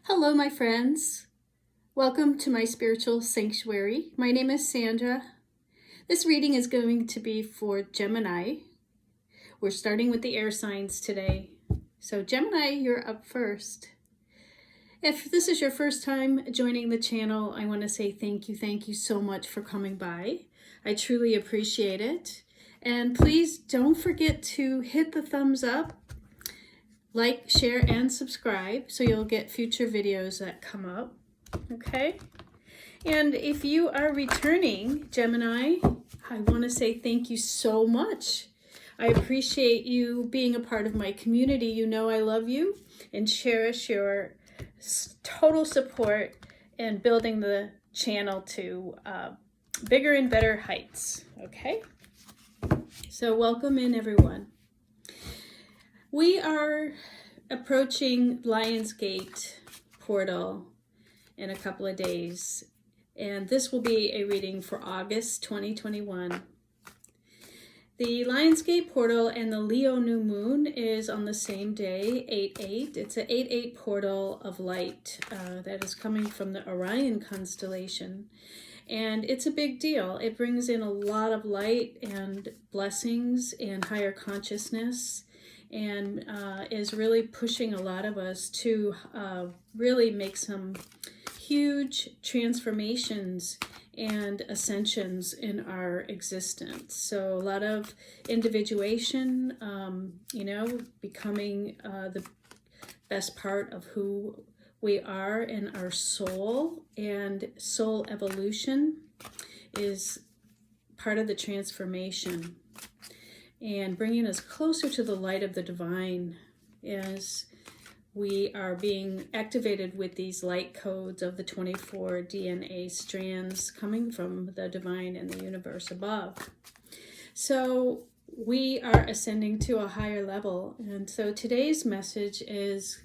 Hello, my friends. Welcome to my spiritual sanctuary. My name is Sandra. This reading is going to be for Gemini. We're starting with the air signs today. So Gemini, you're up first. If this is your first time joining the channel, I want to say thank you so much for coming by. I truly appreciate it. And please don't forget to hit the thumbs up, like, share, and subscribe so you'll get future videos that come up, okay? And if you are returning, Gemini, I want to say thank you so much. I appreciate you being a part of my community. You know I love you and cherish your total support and building the channel to bigger and better heights, okay? So welcome in, everyone. We are approaching Lionsgate portal in a couple of days, and this will be a reading for August 2021. The Lionsgate portal and the Leo new moon is on the same day, 8/8. It's an 8/8 portal of light that is coming from the Orion constellation. And it's a big deal. It brings in a lot of light and blessings and higher consciousness, and is really pushing a lot of us to really make some huge transformations and ascensions in our existence. So a lot of individuation, becoming the best part of who we are in our soul, and soul evolution is part of the transformation and bringing us closer to the light of the divine as we are being activated with these light codes of the 24 DNA strands coming from the divine and the universe above. So we are ascending to a higher level. And so today's message is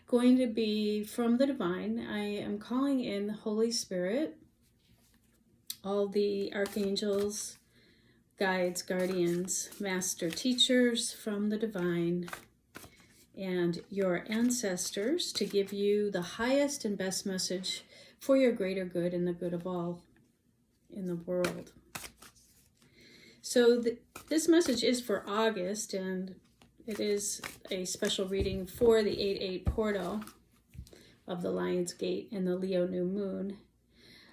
going to be from the divine. I am calling in the Holy Spirit, all the archangels, guides, guardians, master teachers from the divine, and your ancestors to give you the highest and best message for your greater good and the good of all in the world. So this message is for August, and it is a special reading for the 8/8 portal of the Lionsgate and the Leo new moon.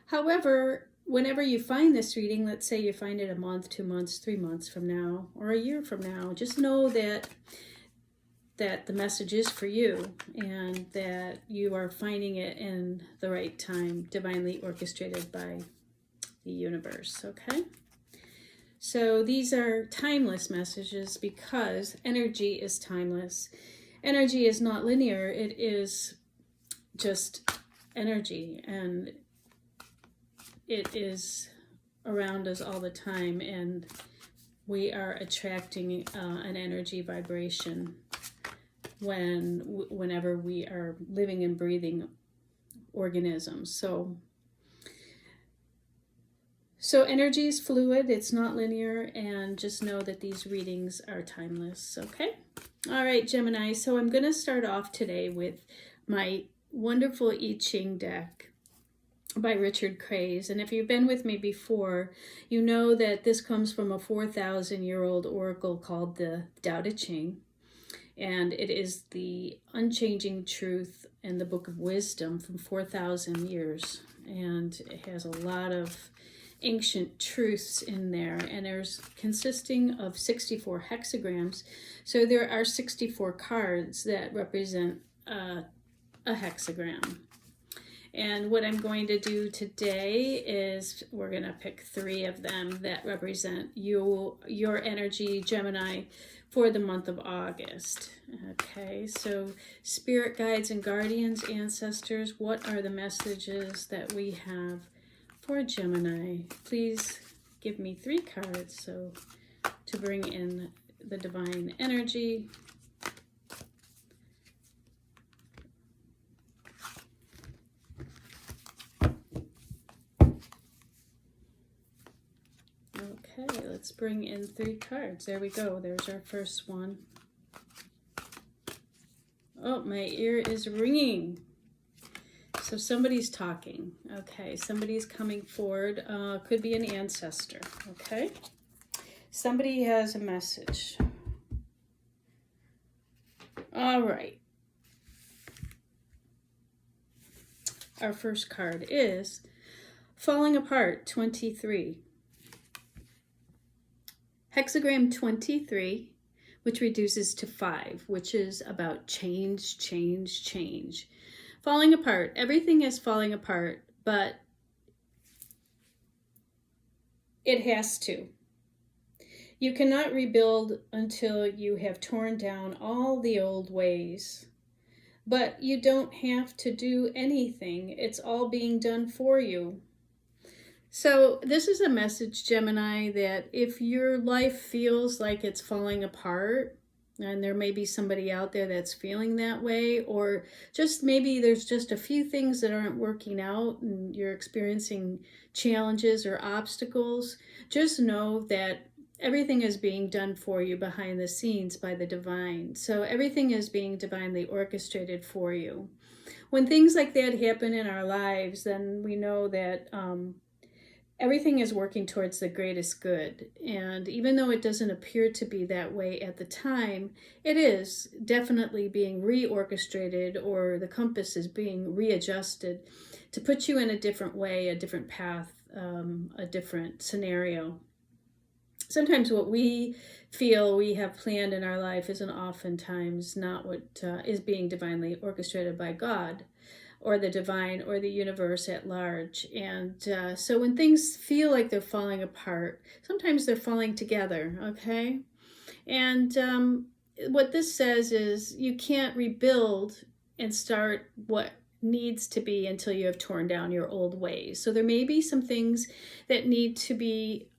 However, whenever you find this reading, let's say you find it a month, 2 months, 3 months from now, or a year from now, just know that the message is for you and that you are finding it in the right time, divinely orchestrated by the universe, okay? So these are timeless messages because energy is timeless. Energy is not linear. It is just energy, and it is around us all the time, and we are attracting an energy vibration whenever we are living and breathing organisms. So energy is fluid, it's not linear, and just know that these readings are timeless, okay? All right, Gemini, so I'm going to start off today with my wonderful I Ching deck by Richard Craze. And if you've been with me before, you know that this comes from a 4,000-year-old oracle called the Tao Te Ching. And it is the unchanging truth and the book of wisdom from 4,000 years. And it has a lot of ancient truths in there, and there's consisting of 64 hexagrams. So there are 64 cards that represent a hexagram. And what I'm going to do today is we're going to pick 3 of them that represent your energy, Gemini, for the month of August. Okay, so spirit guides and guardians, ancestors, what are the messages that we have for Gemini? Please give me 3 cards so to bring in the divine energy. Okay, let's bring in 3 cards. There we go. There's our first one. Oh, my ear is ringing. So somebody's talking. Okay, somebody's coming forward. Could be an ancestor. Okay. Somebody has a message. All right. Our first card is Falling Apart 23. Hexagram 23, which reduces to 5, which is about change, change, change. Falling apart. Everything is falling apart, but it has to. You cannot rebuild until you have torn down all the old ways. But you don't have to do anything. It's all being done for you. So this is a message, Gemini, that if your life feels like it's falling apart, and there may be somebody out there that's feeling that way, or just maybe there's just a few things that aren't working out and you're experiencing challenges or obstacles, just know that everything is being done for you behind the scenes by the divine. So everything is being divinely orchestrated for you. When things like that happen in our lives, then we know that everything is working towards the greatest good. And even though it doesn't appear to be that way at the time, it is definitely being reorchestrated, or the compass is being readjusted to put you in a different way, a different path, a different scenario. Sometimes what we feel we have planned in our life isn't oftentimes not what is being divinely orchestrated by God, or the divine, or the universe at large. And so when things feel like they're falling apart, sometimes they're falling together, okay? And what this says is you can't rebuild and start what needs to be until you have torn down your old ways. So there may be some things that need to be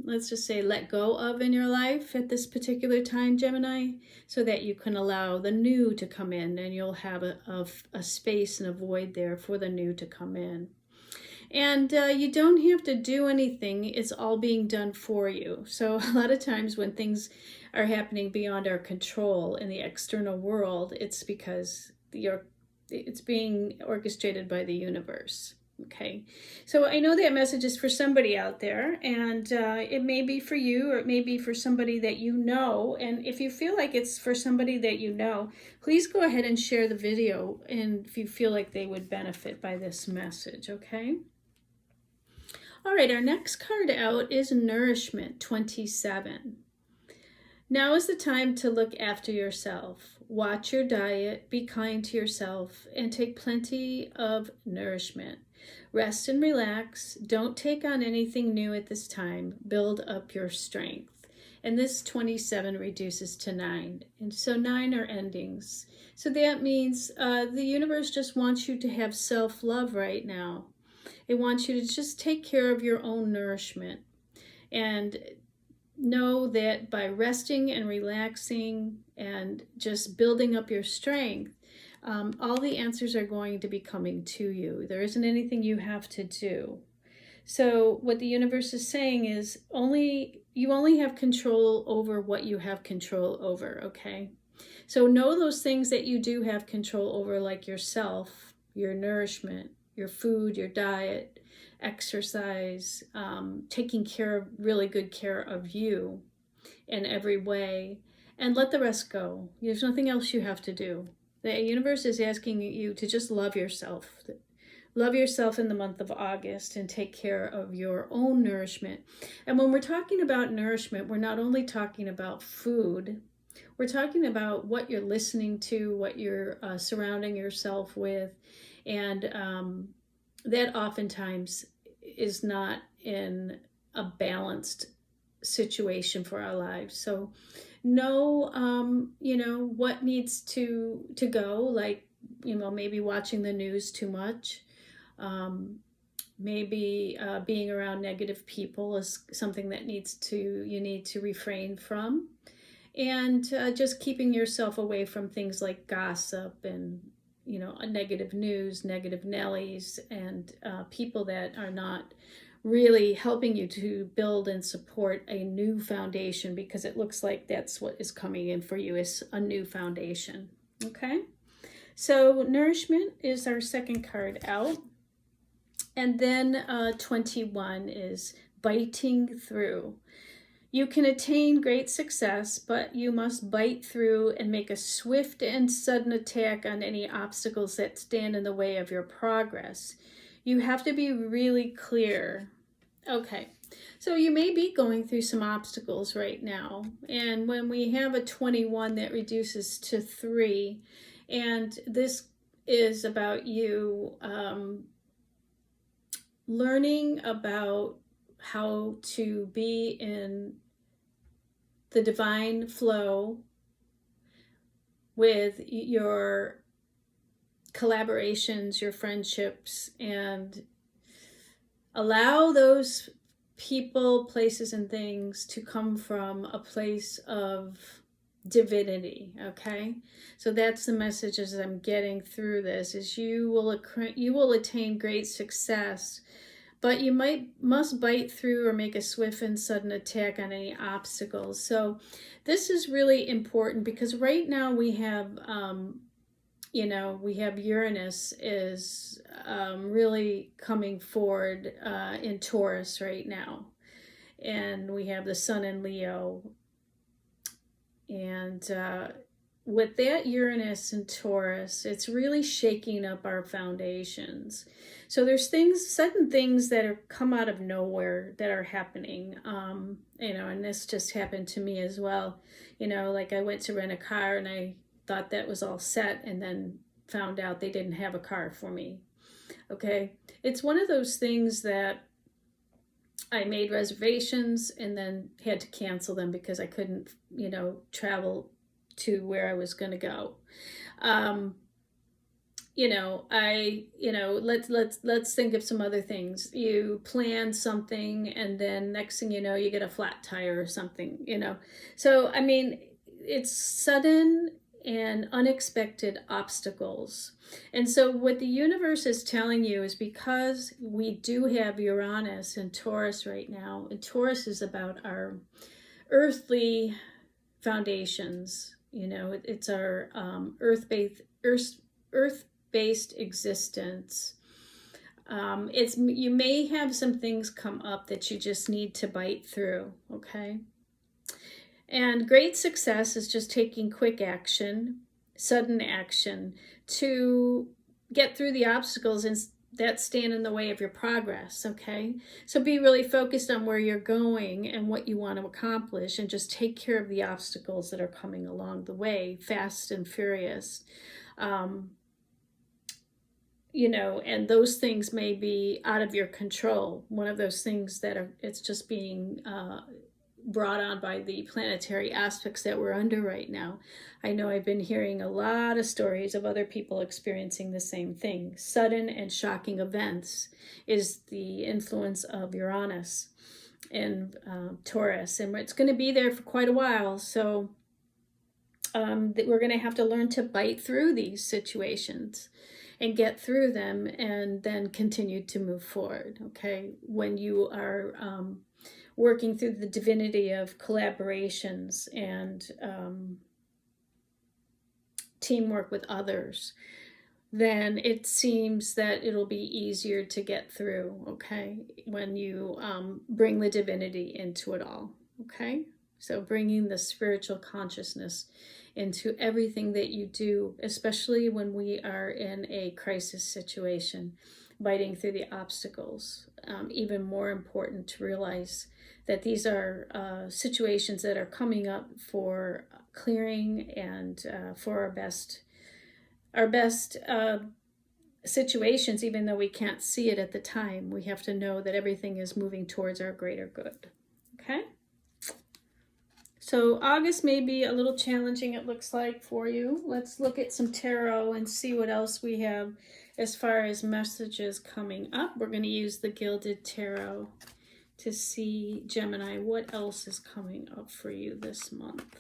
let's just say let go of in your life at this particular time, Gemini, so that you can allow the new to come in, and you'll have a space and a void there for the new to come in. And you don't have to do anything. It's all being done for you. So a lot of times when things are happening beyond our control in the external world, it's because it's being orchestrated by the universe. Okay, so I know that message is for somebody out there, and it may be for you, or it may be for somebody that you know. And if you feel like it's for somebody that you know, please go ahead and share the video, and if you feel like they would benefit by this message, okay? All right, our next card out is Nourishment 27. Now is the time to look after yourself. Watch your diet, be kind to yourself, and take plenty of nourishment. Rest and relax. Don't take on anything new at this time. Build up your strength. And this 27 reduces to 9. And so 9 are endings. So that means the universe just wants you to have self-love right now. It wants you to just take care of your own nourishment. And know that by resting and relaxing and just building up your strength, all the answers are going to be coming to you. There isn't anything you have to do. So what the universe is saying is you only have control over what you have control over, okay? So know those things that you do have control over, like yourself, your nourishment, your food, your diet, exercise, taking really good care of you in every way, and let the rest go. There's nothing else you have to do. The universe is asking you to just love yourself. Love yourself in the month of August and take care of your own nourishment. And when we're talking about nourishment, we're not only talking about food, we're talking about what you're listening to, what you're surrounding yourself with, and that oftentimes is not in a balanced situation for our lives. So know, what needs to go, like, maybe watching the news too much, maybe being around negative people is something that you need to refrain from, and just keeping yourself away from things like gossip and negative news, negative Nellies, and people that are not really helping you to build and support a new foundation, because it looks like that's what is coming in for you, is a new foundation. Okay, So nourishment is our second card out. And then 21 is biting through. You can attain great success, but you must bite through and make a swift and sudden attack on any obstacles that stand in the way of your progress. You have to be really clear. Okay, so you may be going through some obstacles right now. And when we have a 21 that reduces to 3, and this is about you learning about how to be in the divine flow with your collaborations, your friendships, and allow those people, places, and things to come from a place of divinity. Okay, so that's the messages I'm getting through this, is you will attain great success, but you must bite through or make a swift and sudden attack on any obstacles. So this is really important because right now we have we have Uranus is really coming forward in Taurus right now, and we have the Sun in Leo. And with that Uranus and Taurus, it's really shaking up our foundations. So there's sudden things that are come out of nowhere that are happening. And this just happened to me as well. Like I went to rent a car and I thought that was all set, and then found out they didn't have a car for me. Okay, it's one of those things that I made reservations and then had to cancel them because I couldn't, travel to where I was going to go. Let's think of some other things. You plan something and then next thing you know, you get a flat tire or something, So, I mean, it's sudden and unexpected obstacles. And so what the universe is telling you is, because we do have Uranus and Taurus right now, and Taurus is about our earthly foundations, it's our earth-based existence. You may have some things come up that you just need to bite through, okay? And great success is just taking quick action, sudden action, to get through the obstacles that stand in the way of your progress, okay? So be really focused on where you're going and what you want to accomplish, and just take care of the obstacles that are coming along the way, fast and furious. And those things may be out of your control. One of those things it's just being brought on by the planetary aspects that we're under right now. I know I've been hearing a lot of stories of other people experiencing the same thing. Sudden and shocking events is the influence of Uranus and Taurus, and it's going to be there for quite a while. So we're going to have to learn to bite through these situations and get through them, and then continue to move forward. Okay, when you are working through the divinity of collaborations and teamwork with others, then it seems that it'll be easier to get through, okay, when you bring the divinity into it all, okay? So bringing the spiritual consciousness into everything that you do, especially when we are in a crisis situation, biting through the obstacles. Even more important to realize that these are situations that are coming up for clearing and for our best situations, even though we can't see it at the time. We have to know that everything is moving towards our greater good. Okay? So August may be a little challenging, it looks like, for you. Let's look at some tarot and see what else we have as far as messages coming up. We're going to use the Gilded Tarot to see, Gemini, what else is coming up for you this month.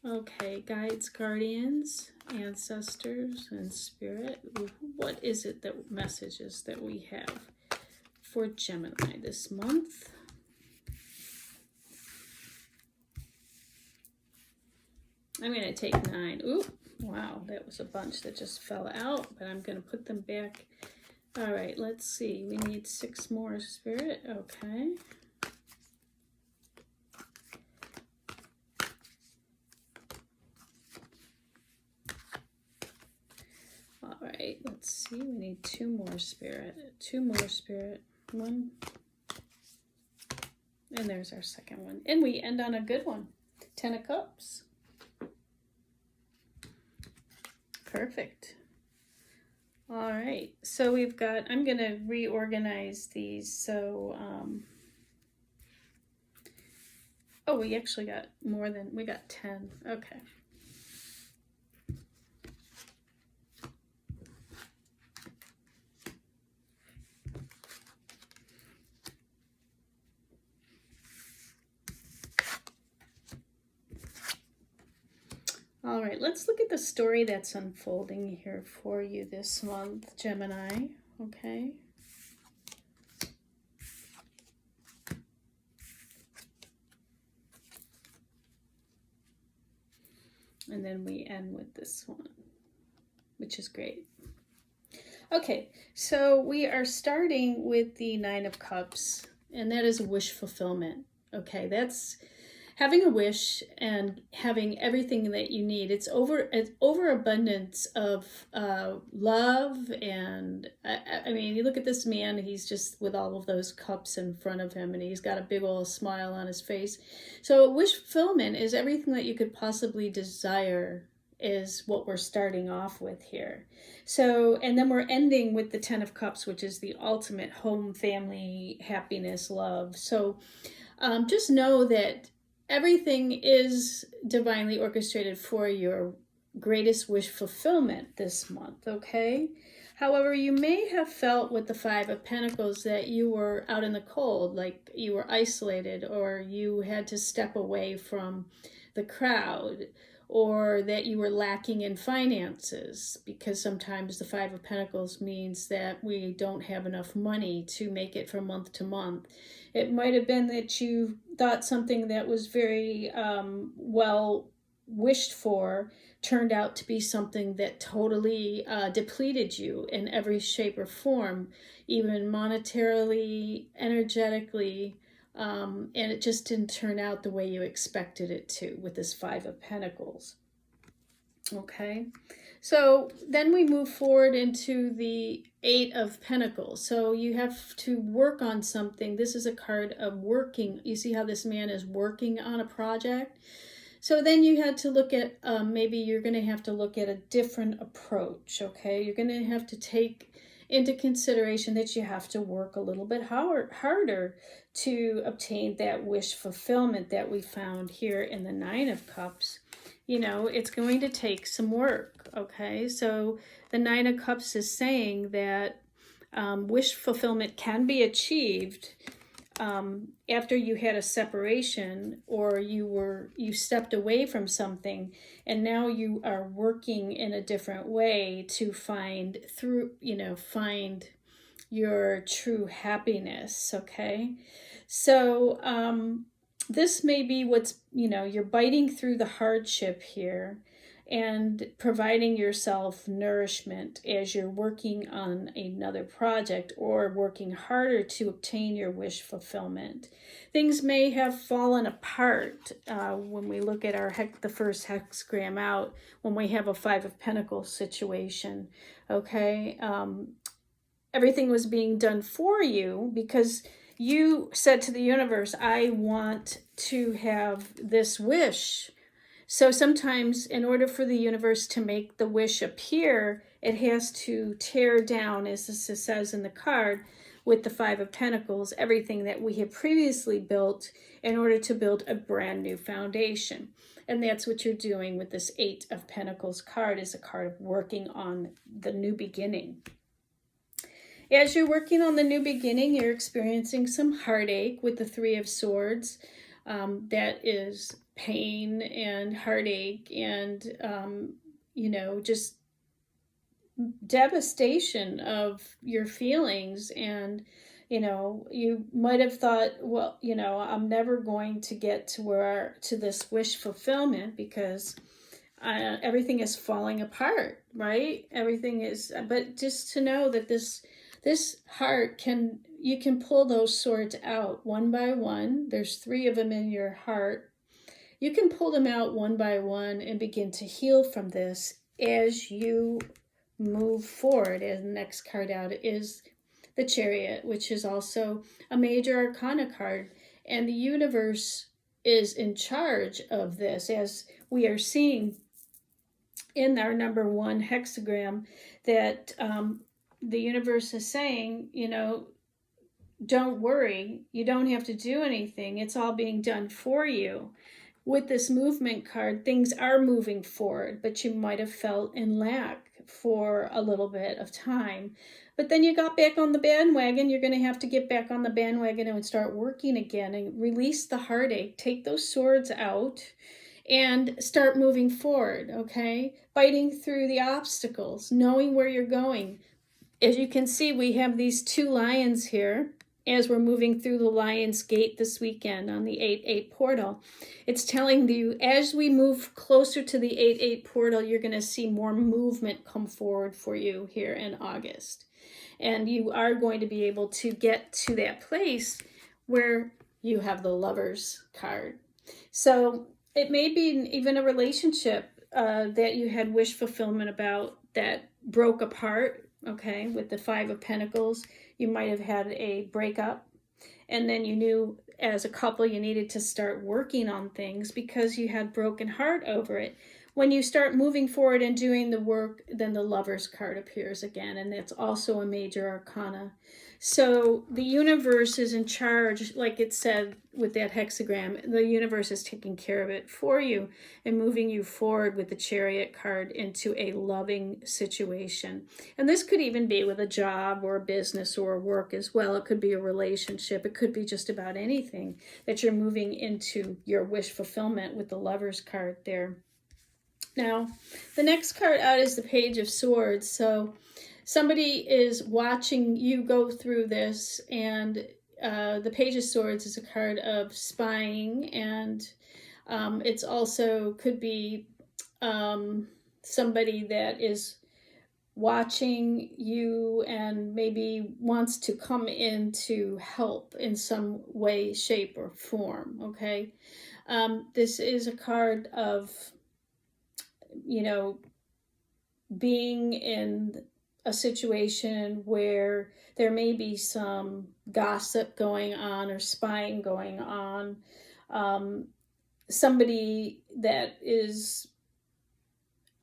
Okay, guides, guardians, ancestors, and spirit. What is it that messages that we have for Gemini this month? I'm going to take 9. Ooh, Wow, that was a bunch that just fell out, but I'm going to put them back. All right, let's see. We need 6 more, Spirit. Okay. All right, let's see. We need 2 more, Spirit. 2 more, Spirit. 1. And there's our second one. And we end on a good one. 10 of Cups. Perfect. All right, so we've got, I'm going to reorganize these. So, oh, we actually got more than, we got 10. Okay. All right, let's look at the story that's unfolding here for you this month, Gemini, okay? And then we end with this one, which is great. Okay, so we are starting with the 9 of Cups, and that is wish fulfillment, okay? That's having a wish and having everything that you need. It's overabundance of love. And I mean, you look at this man, he's just with all of those cups in front of him, and he's got a big old smile on his face. So wish fulfillment is everything that you could possibly desire, is what we're starting off with here. So, and then we're ending with the 10 of Cups, which is the ultimate home, family, happiness, love. So just know that everything is divinely orchestrated for your greatest wish fulfillment this month, okay? However, you may have felt with the 5 of Pentacles that you were out in the cold, like you were isolated, or you had to step away from the crowd, or that you were lacking in finances, because sometimes the 5 of Pentacles means that we don't have enough money to make it from month to month. It might have been that you thought something that was very well wished for turned out to be something that totally depleted you in every shape or form, even monetarily, energetically, and it just didn't turn out the way you expected it to with this 5 of Pentacles. Okay, so then we move forward into the 8 of Pentacles. So you have to work on something. This is a card of working. You see how this man is working on a project? So then you had to look at, maybe you're going to have to look at a different approach, okay? You're going to have to take into consideration that you have to work a little bit harder to obtain that wish fulfillment that we found here in the 9 of Cups. You know, it's going to take some work, okay? So the 9 of Cups is saying that wish fulfillment can be achieved after you had a separation, or you stepped away from something, and now you are working in a different way to find your true happiness, okay? So this may be what's, you're biting through the hardship here and providing yourself nourishment as you're working on another project or working harder to obtain your wish fulfillment. Things may have fallen apart when we look at the first hexagram out, when we have a 5 of Pentacles situation, okay? Everything was being done for you because you said to the universe, I want to have this wish. So sometimes in order for the universe to make the wish appear, it has to tear down, as this says in the card, with the 5 of Pentacles, everything that we have previously built in order to build a brand new foundation. And that's what you're doing with this 8 of Pentacles card, is a card of working on the new beginning. As you're working on the new beginning, you're experiencing some heartache with the 3 of Swords. That is pain and heartache and, just devastation of your feelings. And, you might have thought, well, I'm never going to get to this wish fulfillment because everything is falling apart, right? Everything is, but just to know that this heart you can pull those swords out one by one. There's 3 of them in your heart. You can pull them out one by one and begin to heal from this as you move forward. And the next card out is the Chariot, which is also a major arcana card. And the universe is in charge of this, as we are seeing in our number 1 hexagram, that the universe is saying, don't worry, you don't have to do anything. It's all being done for you. With this movement card, things are moving forward, but you might have felt in lack for a little bit of time. But then you got back on the bandwagon. You're going to have to get back on the bandwagon and start working again and release the heartache. Take those swords out and start moving forward, okay? Fighting through the obstacles, knowing where you're going. As you can see, we have these 2 lions here as we're moving through the Lion's Gate this weekend on the 8-8 portal. It's telling you, as we move closer to the 8-8 portal, you're going to see more movement come forward for you here in August. And you are going to be able to get to that place where you have the Lover's card. So it may be even a relationship that you had wish fulfillment about that broke apart, okay, with the 5 of Pentacles. You might have had a breakup, and then you knew as a couple you needed to start working on things because you had broken heart over it. When you start moving forward and doing the work, then the Lover's card appears again, and that's also a major arcana. So the universe is in charge, like it said with that hexagram. The universe is taking care of it for you and moving you forward with the Chariot card into a loving situation. And this could even be with a job or a business or a work as well. It could be a relationship. It could be just about anything that you're moving into your wish fulfillment with the Lover's card there. Now, the next card out is the Page of Swords. So somebody is watching you go through this, and the Page of Swords is a card of spying, and it's also could be somebody that is watching you and maybe wants to come in to help in some way, shape, or form, okay? This is a card of, being in a situation where there may be some gossip going on or spying going on. Somebody that is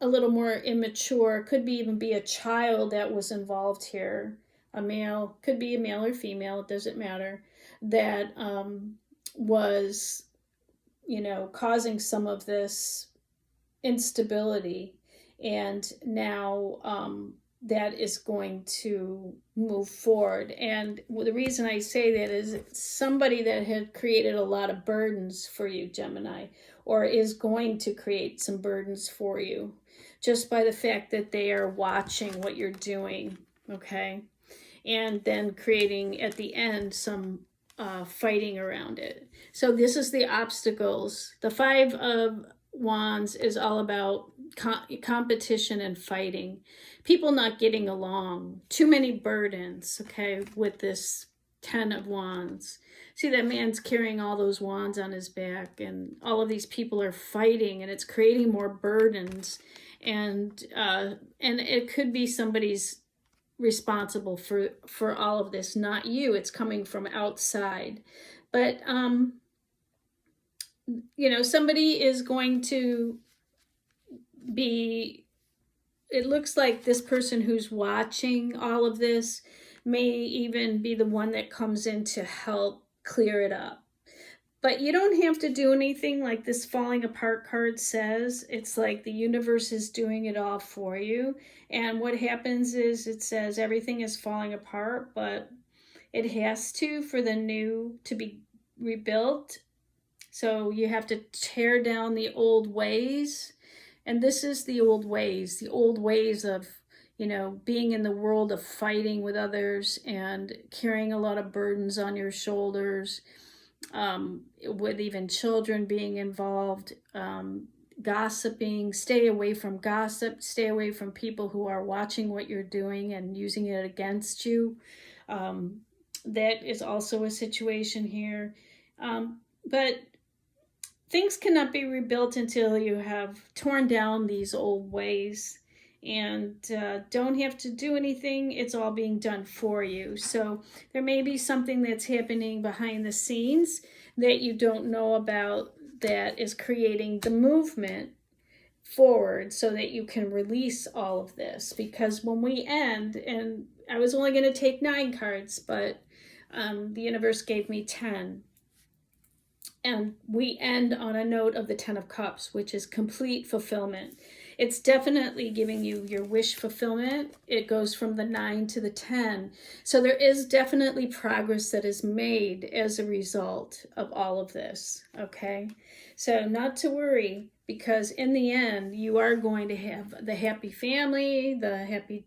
a little more immature, could even be a child that was involved here, a male, could be a male or female, it doesn't matter, that was, causing some of this instability. And now that is going to move forward. And the reason I say that is somebody that had created a lot of burdens for you, Gemini, or is going to create some burdens for you just by the fact that they are watching what you're doing, okay? And then creating at the end some fighting around it. So this is the obstacles. The 5 of Wands is all about competition and fighting, people not getting along, too many burdens, okay, with this 10 of Wands. See, that man's carrying all those wands on his back, and all of these people are fighting, and it's creating more burdens, and it could be somebody's responsible for all of this, not you. It's coming from outside. But somebody is going to be, it looks like this person who's watching all of this may even be the one that comes in to help clear it up. But you don't have to do anything, like this falling apart card says. It's like the universe is doing it all for you. And what happens is it says everything is falling apart, but it has to for the new to be rebuilt. So you have to tear down the old ways. And this is the old ways of, being in the world of fighting with others and carrying a lot of burdens on your shoulders, with even children being involved. gossiping. Stay away from gossip. Stay away from people who are watching what you're doing and using it against you. That is also a situation here. But things cannot be rebuilt until you have torn down these old ways, and don't have to do anything. It's all being done for you. So there may be something that's happening behind the scenes that you don't know about that is creating the movement forward so that you can release all of this. Because when we end, and I was only going to take 9 cards, but the universe gave me 10. And we end on a note of the 10 of Cups, which is complete fulfillment. It's definitely giving you your wish fulfillment. It goes from the 9 to the 10. So there is definitely progress that is made as a result of all of this, okay? So not to worry, because in the end, you are going to have the happy family, the happy,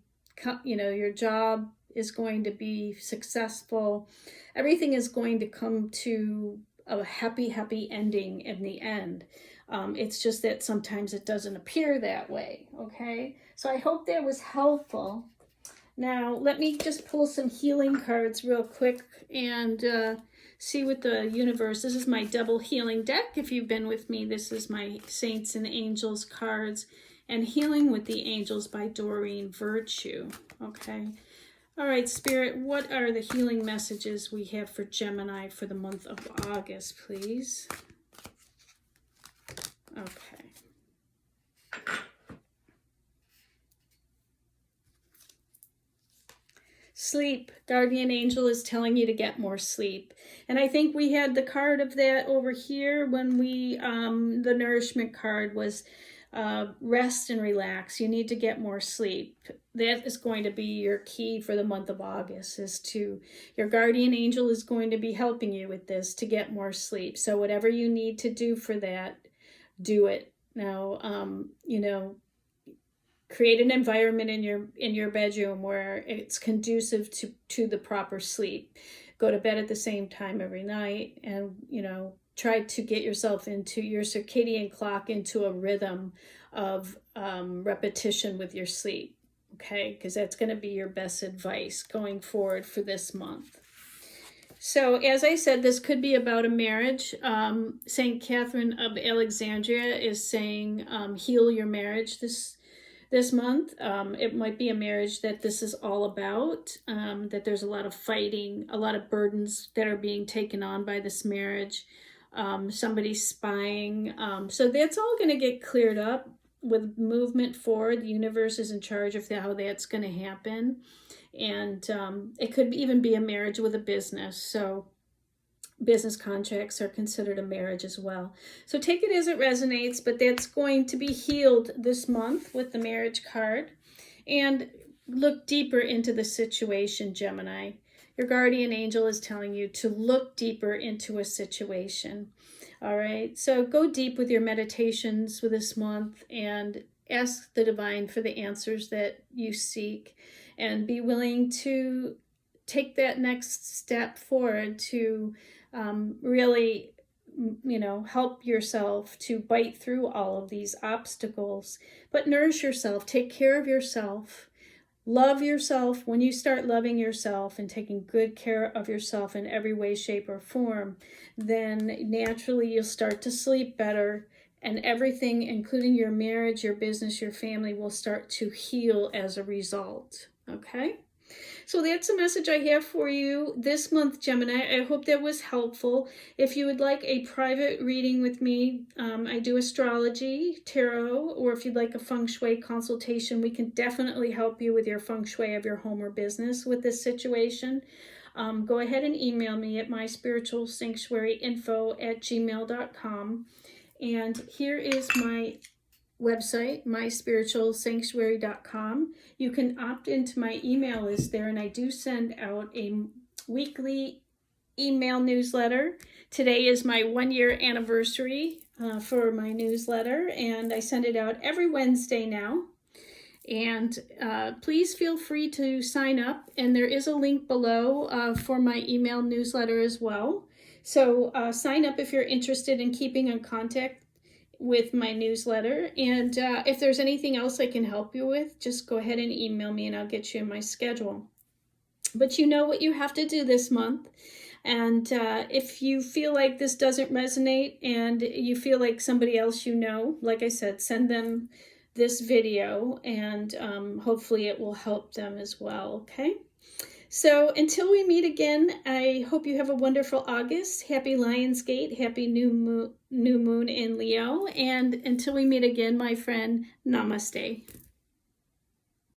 your job is going to be successful. Everything is going to come to a happy ending in the end. It's just that sometimes it doesn't appear that way, okay? So I hope that was helpful. Now, let me just pull some healing cards real quick and see what the universe... This is my double healing deck. If you've been with me, this is my Saints and Angels cards, and Healing with the Angels by Doreen Virtue, okay? All right, Spirit, what are the healing messages we have for Gemini for the month of August, please? Okay. Sleep. Guardian Angel is telling you to get more sleep. And I think we had the card of that over here when we, the nourishment card was rest and relax. You need to get more sleep. That is going to be your key for the month of August, is to, your guardian angel is going to be helping you with this to get more sleep. So whatever you need to do for that, do it. Now, create an environment in your bedroom where it's conducive to the proper sleep. Go to bed at the same time every night, and try to get yourself into your circadian clock, into a rhythm of repetition with your sleep, okay? Because that's going to be your best advice going forward for this month. So as I said, this could be about a marriage. St. Catherine of Alexandria is saying heal your marriage this month. It might be a marriage that this is all about, that there's a lot of fighting, a lot of burdens that are being taken on by this marriage. Somebody's spying. So that's all going to get cleared up with movement forward. The universe is in charge of how that's going to happen. And it could even be a marriage with a business. So business contracts are considered a marriage as well. So take it as it resonates, but that's going to be healed this month with the marriage card. And look deeper into the situation, Gemini. Your guardian angel is telling you to look deeper into a situation. All right, so go deep with your meditations for this month and ask the divine for the answers that you seek, and be willing to take that next step forward to really, help yourself to bite through all of these obstacles. But nourish yourself, take care of yourself. Love yourself. When you start loving yourself and taking good care of yourself in every way, shape, or form, then naturally you'll start to sleep better, and everything, including your marriage, your business, your family, will start to heal as a result. Okay? So that's the message I have for you this month, Gemini. I hope that was helpful. If you would like a private reading with me, I do astrology, tarot, or if you'd like a Feng Shui consultation, we can definitely help you with your Feng Shui of your home or business with this situation. Go ahead and email me at myspiritualsanctuaryinfo@gmail.com. And here is my website, myspiritualsanctuary.com. You can opt into my email list there, and I do send out a weekly email newsletter. Today is my 1-year anniversary for my newsletter, and I send it out every Wednesday now. And please feel free to sign up, and there is a link below for my email newsletter as well. So sign up if you're interested in keeping in contact with my newsletter. And if there's anything else I can help you with, just go ahead and email me and I'll get you in my schedule. But you know what you have to do this month. And if you feel like this doesn't resonate and you feel like somebody else you know, like I said, send them this video and hopefully it will help them as well, okay? So until we meet again, I hope you have a wonderful August. Happy Lionsgate, happy new moon in Leo. And until we meet again, my friend, namaste.